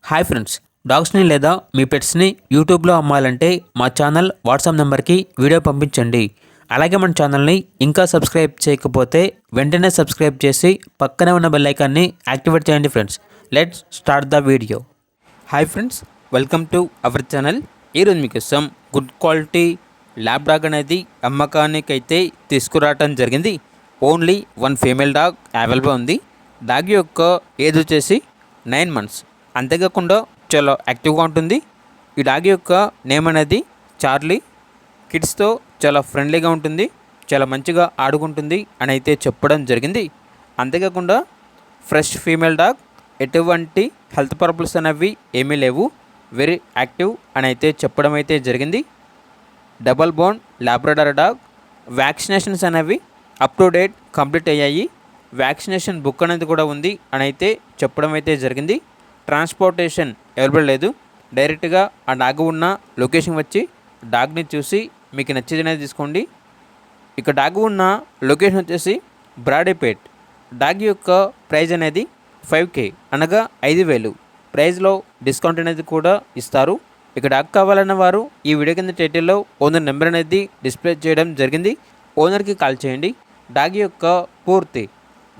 Hi friends, డాగ్స్ని లేదా మీ పెట్స్ని యూట్యూబ్లో అమ్మాలంటే మా ఛానల్ వాట్సాప్ నెంబర్కి వీడియో పంపించండి. అలాగే మన ఛానల్ని ఇంకా సబ్స్క్రైబ్ చేయకపోతే వెంటనే సబ్స్క్రైబ్ చేసి పక్కనే ఉన్న బెల్ ఐకాన్ని యాక్టివేట్ చేయండి friends. Let's start the video. Hi friends, welcome to our channel. ఈరోజు మీకోసం గుడ్ క్వాలిటీ ల్యాబ్ డాగ్ అనేది అమ్మకానికైతే తీసుకురావటం జరిగింది. Only one female dog available ఉంది. డాగ్ యొక్క ఏజ్ వచ్చేసి 9 months. అంతేకాకుండా చాలా యాక్టివ్గా ఉంటుంది. ఈ డాగ్ యొక్క నేమ్ అనేది చార్లీ. కిడ్స్తో చాలా ఫ్రెండ్లీగా ఉంటుంది, చాలా మంచిగా ఆడుకుంటుంది అని అయితే చెప్పడం జరిగింది. అంతేకాకుండా ఫ్రెష్ ఫీమేల్ డాగ్, ఎటువంటి హెల్త్ ప్రాబ్లమ్స్ అనేవి ఏమీ లేవు, వెరీ యాక్టివ్ అని అయితే చెప్పడం అయితే జరిగింది. Double bone Labrador dog. Vaccinations అనేవి అప్ టు డేట్ కంప్లీట్ అయ్యాయి. వ్యాక్సినేషన్ బుక్ అనేది కూడా ఉంది అని అయితే చెప్పడం అయితే జరిగింది. ట్రాన్స్పోర్టేషన్ అవైలబుల్ లేదు. డైరెక్ట్గా ఆ డాగ్ ఉన్న లొకేషన్ వచ్చి డాగ్ని చూసి మీకు నచ్చేది అనేది తీసుకోండి. ఇక డాగ్ ఉన్న లొకేషన్ వచ్చేసి బ్రాడీపేట్. డాగ్ యొక్క ప్రైజ్ అనేది 5K అనగా 5,000. ప్రైజ్లో డిస్కౌంట్ అనేది కూడా ఇస్తారు. ఇక డాగ్ కావాలన్న వారు ఈ వీడియో కింద టైటిల్లో ఓనర్ నెంబర్ అనేది డిస్ప్లే చేయడం జరిగింది. ఓనర్కి కాల్ చేయండి. డాగ్ యొక్క పూర్తి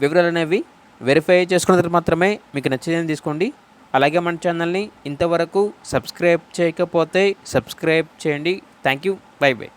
వివరాలు అనేవి వెరిఫై చేసుకున్న తర్వాత మాత్రమే మీకు నచ్చేదని తీసుకోండి. అలాగే మన ఛానల్ని ఇంతవరకు సబ్స్క్రైబ్ చేయకపోతే సబ్స్క్రైబ్ చేయండి. Thank you. By by.